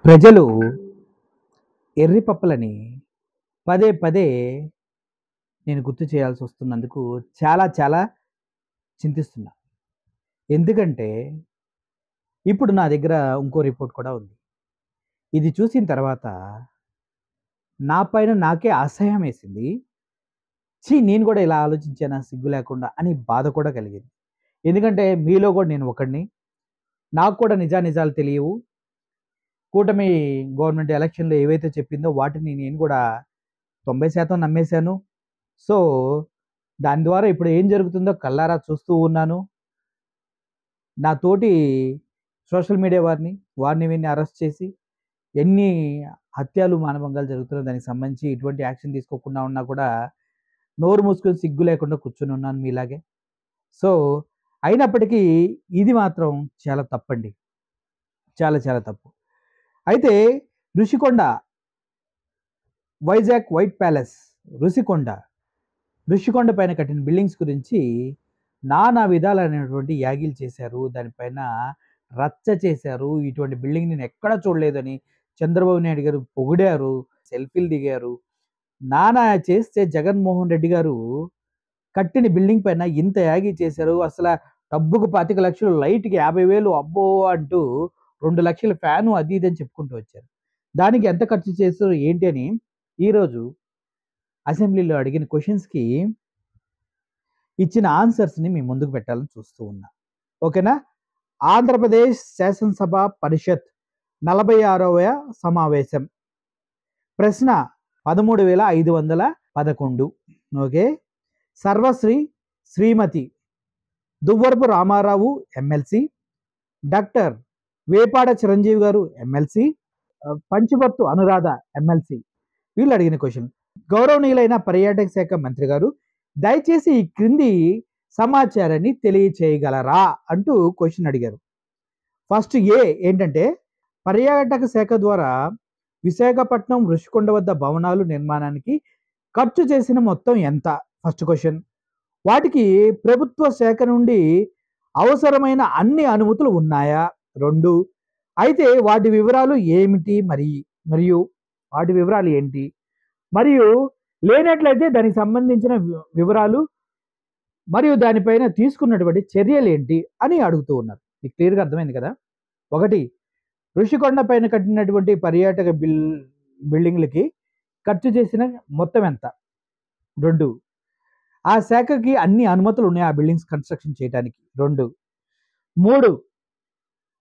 ప్రజలు ఎర్రి పప్పులని పదే పదే నేను గుర్తు చేయాల్సి వస్తున్నందుకు చాలా చాలా చింతిస్తున్నా. ఎందుకంటే ఇప్పుడు నా దగ్గర ఇంకో రిపోర్ట్ కూడా ఉంది. ఇది చూసిన తర్వాత నా పైన నాకే అసహ్యం వేసింది. నేను కూడా ఇలా ఆలోచించానా సిగ్గు లేకుండా అని బాధ కూడా కలిగింది. ఎందుకంటే మీలో కూడా నేను ఒకడిని. నాకు కూడా నిజానిజాలు తెలియవు. కూటమి గవర్నమెంట్ ఎలక్షన్‌లో ఏవైతే చెప్పిందో వాటిని నేను కూడా 90% నమ్మేశాను. సో, దాని ద్వారా ఇప్పుడు ఏం జరుగుతుందో కళ్ళారా చూస్తూ ఉన్నాను. నా తోటి సోషల్ మీడియా వారిని వీరిని అరెస్ట్ చేసి ఎన్ని హత్యలు, మానభంగాలు జరుగుతున్నాయో దానికి సంబంధించి ఎటువంటి యాక్షన్ తీసుకోకుండా ఉన్నా కూడా నోరు మూసుకొని సిగ్గు లేకుండా కూర్చొని ఉన్నాను మీలాగే. సో, అయినప్పటికీ ఇది మాత్రం చాలా తప్పండి. చాలా చాలా తప్పు. అయితే ఋషికొండ, వైజాగ్ వైట్ ప్యాలెస్, ఋషికొండ ఋషికొండ పైన కట్టిన బిల్డింగ్స్ గురించి నానా విధాలైనటువంటి యాగీలు చేశారు. దానిపైన రచ్చ చేశారు. ఇటువంటి బిల్డింగ్ నేను ఎక్కడా చూడలేదని చంద్రబాబు నాయుడు గారు పొగిడారు. సెల్ఫీలు దిగారు. నానా చేస్తే జగన్మోహన్ రెడ్డి గారు కట్టిన బిల్డింగ్ పైన ఇంత యాగీ చేశారు. అసల డబ్బుకు 25,00,000 లైట్‌కి 50,000 అబ్బో! అంటూ 2,00,000 ఫ్యాను అది ఇది అని చెప్పుకుంటూ వచ్చారు. దానికి ఎంత ఖర్చు చేశారు ఏంటి అని ఈరోజు అసెంబ్లీలో అడిగిన క్వెషన్స్‌కి ఇచ్చిన ఆన్సర్స్‌ని మీ ముందుకు పెట్టాలని చూస్తూ ఉన్నా. ఓకేనా? ఆంధ్రప్రదేశ్ శాసనసభ పరిషత్ 46వ సమావేశం. ప్రశ్న 13,511. ఓకే. సర్వశ్రీ శ్రీమతి దువ్వరపు రామారావు ఎమ్మెల్సీ, డాక్టర్ వేపాడ చిరంజీవి గారు ఎమ్మెల్సీ, పంచవర్తు అనురాధ ఎమ్మెల్సీ. వీళ్ళు అడిగిన క్వెషన్. గౌరవనీయులైన పర్యాటక శాఖ మంత్రి గారు దయచేసి ఈ క్రింది సమాచారాన్ని తెలియచేయగలరా అంటూ క్వెషన్ అడిగారు. ఫస్ట్ ఏ ఏంటంటే పర్యాటక శాఖ ద్వారా విశాఖపట్నం ఋషికొండ వద్ద భవనాలు నిర్మాణానికి ఖర్చు చేసిన మొత్తం ఎంత? First question. వాటికి ప్రభుత్వ శాఖ నుండి అవసరమైన అన్ని అనుమతులు ఉన్నాయా? 2. అయితే వాటి వివరాలు ఏమిటి మరియు వాటి వివరాలు ఏంటి? మరియు లేనట్లయితే దానికి సంబంధించిన వివరాలు మరియు దానిపైన తీసుకున్నటువంటి చర్యలేంటి అని అడుగుతూ ఉన్నారు. మీకు క్లియర్‌గా అర్థమైంది కదా! 1 ఋషికొండ పైన కట్టినటువంటి పర్యాటక బిల్డింగ్‌లకి ఖర్చు చేసిన మొత్తం ఎంత? 2 ఆ శాఖకి అన్ని అనుమతులు ఉన్నాయా ఆ బిల్డింగ్స్ కన్‌స్ట్రక్షన్ చేయటానికి? 2 3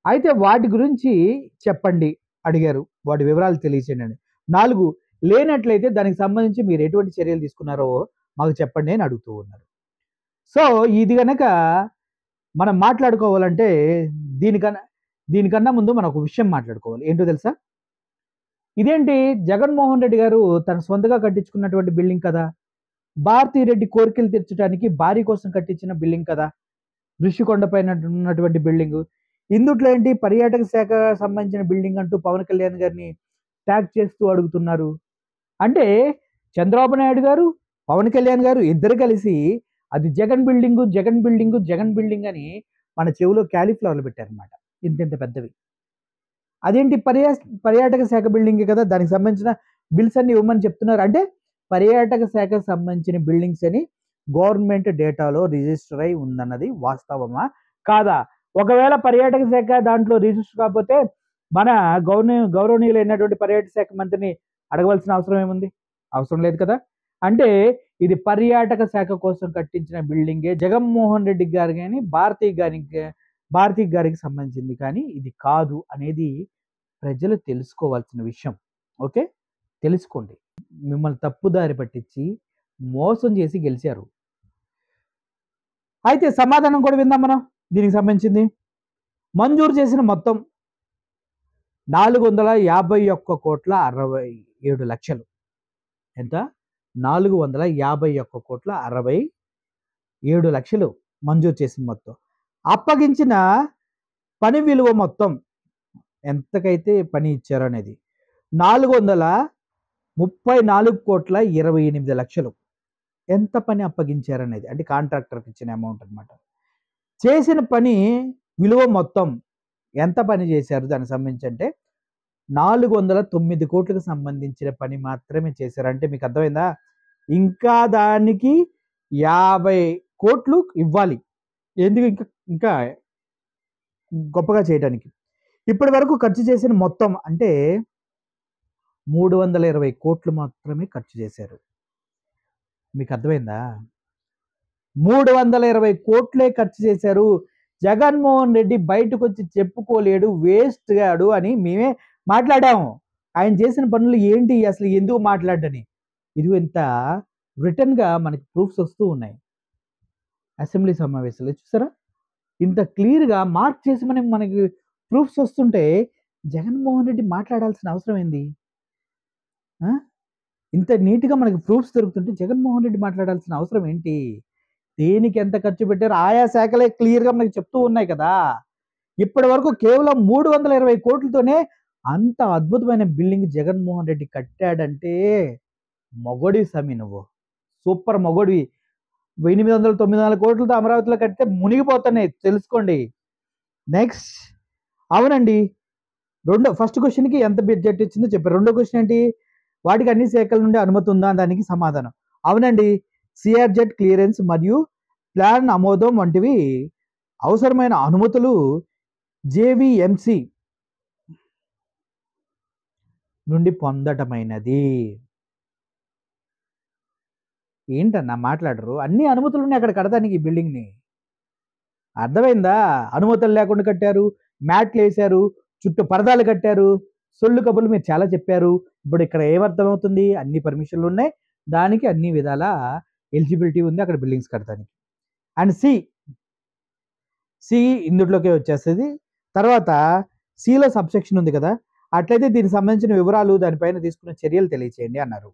అయితే వాటి గురించి చెప్పండి అడిగారు. వాటి వివరాలు తెలియచేయండి. 4 లేనట్లయితే దానికి సంబంధించి మీరు ఎటువంటి చర్యలు తీసుకున్నారో మాకు చెప్పండి అని అడుగుతూ ఉన్నారు. సో, ఇది గనక మనం మాట్లాడుకోవాలంటే దీనికన్నా ముందు మనం ఒక విషయం మాట్లాడుకోవాలి. ఏంటో తెలుసా? ఇదేంటి జగన్మోహన్ రెడ్డి గారు తన సొంతగా కట్టించుకున్నటువంటి బిల్డింగ్ కదా! భారతిరెడ్డి కోరికలు తీర్చడానికి భార్య కోసం కట్టించిన బిల్డింగ్ కదా! ఋషికొండ పైన ఉన్నటువంటి బిల్డింగు. ఇందుట్లో ఏంటి పర్యాటక శాఖ సంబంధించిన బిల్డింగ్ అంటూ పవన్ కళ్యాణ్ గారిని ట్యాగ్ చేస్తూ అడుగుతున్నారు. అంటే చంద్రబాబు నాయుడు గారు, పవన్ కళ్యాణ్ గారు ఇద్దరు కలిసి అది జగన్ బిల్డింగ్ అని మన చెవిలో కాలీఫ్లవర్లు పెట్టారన్నమాట. ఇంతింత పెద్దవి. అదేంటి పర్యాటక శాఖ బిల్డింగే కదా! దానికి సంబంధించిన బిల్స్ అన్ని ఇవ్వమని చెప్తున్నారు. అంటే పర్యాటక శాఖకు సంబంధించిన బిల్డింగ్స్ అని గవర్నమెంట్ డేటాలో రిజిస్టర్ అయి ఉందన్నది వాస్తవమా? కాదా? ఒకవేళ పర్యాటక శాఖ దాంట్లో రిజిస్టర్ కాకపోతే మన గౌరవనీయులైనటువంటి పర్యాటక శాఖ మంత్రిని అడగవలసిన అవసరం ఏముంది? అవసరం లేదు కదా! అంటే ఇది పర్యాటక శాఖ కోసం కట్టించిన బిల్డింగే జగన్మోహన్ రెడ్డి గారు గాని, భారతి గారికి సంబంధించింది కానీ ఇది కాదు అనేది ప్రజలు తెలుసుకోవాల్సిన విషయం. ఓకే. తెలుసుకోండి. మిమ్మల్ని తప్పుదారి పట్టించి మోసం చేసి గెలిచారు. అయితే సమాధానం కూడా విందాం మనం దీనికి సంబంధించింది. మంజూరు చేసిన మొత్తం 451,67,00,000. ఎంత? 451,67,00,000 మంజూరు చేసిన మొత్తం. అప్పగించిన పని విలువ మొత్తం ఎంతకైతే పని ఇచ్చారో అనేది 434,28,00,000. ఎంత పని అప్పగించారనేది. అంటే కాంట్రాక్టర్‌కి ఇచ్చిన అమౌంట్ అన్నమాట. చేసిన పని విలువ మొత్తం ఎంత పని చేశారు దానికి సంబంధించి అంటే 409 కోట్లకు సంబంధించిన పని మాత్రమే చేశారు. అంటే మీకు అర్థమైందా? ఇంకా దానికి 50 కోట్లు ఇవ్వాలి. ఎందుకు ఇంకా ఇంకా గొప్పగా చేయడానికి. ఇప్పటి వరకు ఖర్చు చేసిన మొత్తం అంటే 320 కోట్లు మాత్రమే ఖర్చు చేశారు. మీకు అర్థమైందా? 320 కోట్లే ఖర్చు చేశారు. జగన్మోహన్ రెడ్డి బయటకొచ్చి చెప్పుకోలేడు, వేస్ట్ గాడు అని మేమే మాట్లాడాము. ఆయన చేసిన పనులు ఏంటి, అసలు ఎందుకు మాట్లాడని. ఇదిగో ఇంత రిటర్న్‌గా మనకి ప్రూఫ్స్ వస్తూ ఉన్నాయి. అసెంబ్లీ సమావేశాల్లో చూసారా? ఇంత క్లియర్‌గా మార్క్ చేసి మనకి ప్రూఫ్స్ వస్తుంటే జగన్మోహన్ రెడ్డి మాట్లాడాల్సిన అవసరం ఏంది? ఆ! ఇంత నీట్‌గా మనకి ప్రూఫ్స్ దొరుకుతుంటే జగన్మోహన్ రెడ్డి మాట్లాడాల్సిన అవసరం ఏంటి? దేనికి ఎంత ఖర్చు పెట్టారో ఆయా శాఖలే క్లియర్‌గా మనకు చెప్తూ ఉన్నాయి కదా! ఇప్పటి వరకు కేవలం 320 కోట్లతోనే అంత అద్భుతమైన బిల్డింగ్ జగన్మోహన్ రెడ్డి కట్టాడంటే మొగోడివి సామి నువ్వు. సూపర్ మొగోడివి. 800, 900 కోట్లతో అమరావతిలో కడితే మునిగిపోతున్నాయి తెలుసుకోండి. నెక్స్ట్ అవునండి. ఫస్ట్ క్వెషన్‌కి ఎంత బడ్జెట్ ఇచ్చిందో చెప్పారు. రెండో క్వెషన్ ఏంటి? వాటికి అన్ని శాఖల నుండి అనుమతి ఉందా? దానికి సమాధానం. అవునండి. సిఆర్‌జెడ్ క్లియరెన్స్ మరియు ప్లాన్ ఆమోదం వంటివి అవసరమైన అనుమతులు జేవీఎంసీ నుండి పొందటమైనది. ఏంటన్నా మాట్లాడరు? అన్ని అనుమతులున్నాయి అక్కడ కడతానికి ఈ బిల్డింగ్‌ని. అర్థమైందా? అనుమతులు లేకుండా కట్టారు. మ్యాట్‌లేసారు. చుట్టూ పరదాలు కట్టారు. సొల్లు కబుర్లు మీరు చాలా చెప్పారు. ఇప్పుడు ఇక్కడ ఏమర్థమవుతుంది? అన్ని పర్మిషన్‌లున్నాయి. దానికి అన్ని విధాల ఎలిజిబిలిటీ ఉంది అక్కడ బిల్డింగ్స్ కడతానికి. అండ్ సి ఇందుట్లోకే వచ్చేస్తది. తర్వాత సిలో సబ్‌సెక్షన్ ఉంది కదా! అట్లయితే దీనికి సంబంధించిన వివరాలు, దానిపైన తీసుకున్న చర్యలు తెలియచేయండి అన్నారు.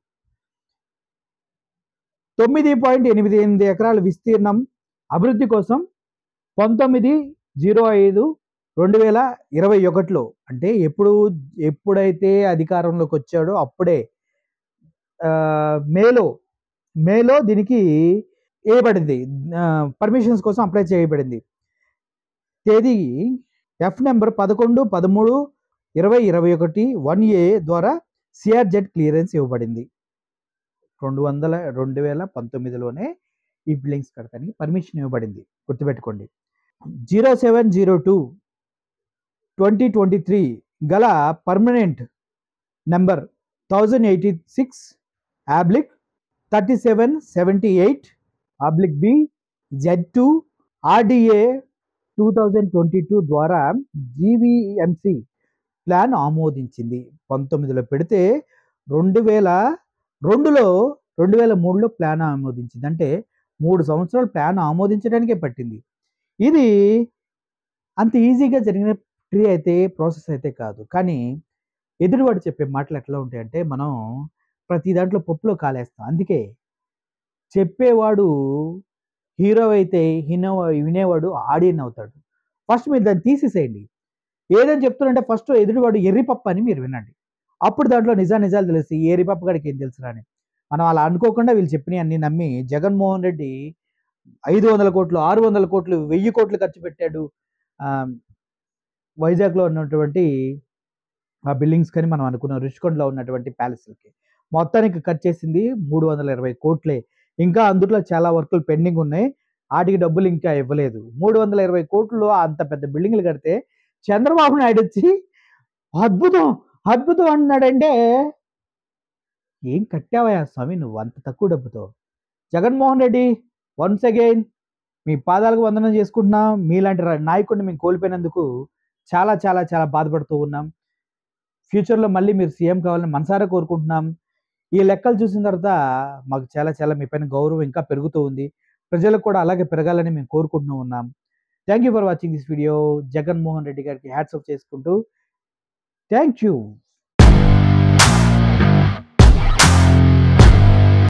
9.88 ఎకరాల విస్తీర్ణం అభివృద్ధి కోసం 19/05/2021లో అంటే ఎప్పుడైతే అధికారంలోకి వచ్చాడో అప్పుడే మేలో దీనికి ఏయబడింది. పర్మిషన్స్ కోసం అప్లై చేయబడింది. తేదీ ఎఫ్ నెంబర్ 11/13/2021 1A ద్వారా సిఆర్‌జెడ్ క్లియరెన్స్ ఇవ్వబడింది. 2019లోనే ఈ బిల్డింగ్స్ కడతానికి పర్మిషన్ ఇవ్వబడింది. గుర్తుపెట్టుకోండి. 07/02/2023 గల permanent number 1086/3778/B Z2 RDA 2022 ద్వారా జీవీఎంసీ ప్లాన్ ఆమోదించింది. 19లో పెడితే 2003లో ప్లాన్ ఆమోదించింది. అంటే 3 సంవత్సరాలు ప్లాన్ ఆమోదించడానికే పట్టింది. ఇది అంత ఈజీగా జరిగిన ప్రాసెస్ అయితే కాదు. కానీ ఎదురువాడు చెప్పే మాటలు ఎట్లా ఉంటాయంటే మనం ప్రతి దాంట్లో పప్పులో కాలేస్తాం. అందుకే చెప్పేవాడు హీరో అయితే వినేవాడు ఆడియన్ అవుతాడు. ఫస్ట్ మీరు దాన్ని తీసేసేయండి. ఏదని చెప్తున్నారంటే ఫస్ట్ ఎదురువాడు ఎర్రిపప్పు అని మీరు వినండి. అప్పుడు దాంట్లో నిజాలు తెలుస్తాయి. ఈ ఎర్రిపప్పు గాడికి ఏం తెలుసురా అని. మనం అలా అనుకోకుండా వీళ్ళు చెప్పినయి అన్నీ నమ్మి జగన్మోహన్ రెడ్డి 500 కోట్లు, 600 కోట్లు, 1000 కోట్లు ఖర్చు పెట్టాడు. వైజాగ్‌లో ఉన్నటువంటి ఆ బిల్డింగ్స్ కని మనం అనుకున్నాం. రుషికొండలో ఉన్నటువంటి ప్యాలెస్‌లకి. మొత్తానికి ఖర్చు చేసింది 320 కోట్లే. ఇంకా అందుట్లో చాలా వర్కులు పెండింగ్ ఉన్నాయి. ఆటికి డబ్బులు ఇంకా ఇవ్వలేదు. 320 కోట్లలో అంత పెద్ద బిల్డింగ్‌లు కడితే చంద్రబాబు నాయుడు వచ్చి అద్భుతం, అద్భుతం అంటున్నాడంటే ఏం కట్టావయ్యా స్వామి నువ్వు అంత తక్కువ డబ్బుతో? జగన్మోహన్ రెడ్డి వన్స్ అగైన్ మీ పాదాలకు వందనం చేసుకుంటున్నాం. మీలాంటి నాయకుడిని మేము కోల్పోయినందుకు చాలా చాలా చాలా బాధపడుతూ ఉన్నాం. ఫ్యూచర్‌లో మళ్ళీ మీరు సీఎం కావాలని మనసారా కోరుకుంటున్నాం. ఈ లెక్కలు చూసిన తర్వాత మాకు చాలా చాలా మీ పైన గౌరవం ఇంకా పెరుగుతూ ఉంది. ప్రజలకు కూడా అలాగే పెరగాలని మేము కోరుకుంటూ ఉన్నాం. Thank you for watching this video. Jaganmohan Reddy గారికి హ్యాట్స్ ఆఫ్ చేసుకుంటూ థాంక్ యూ.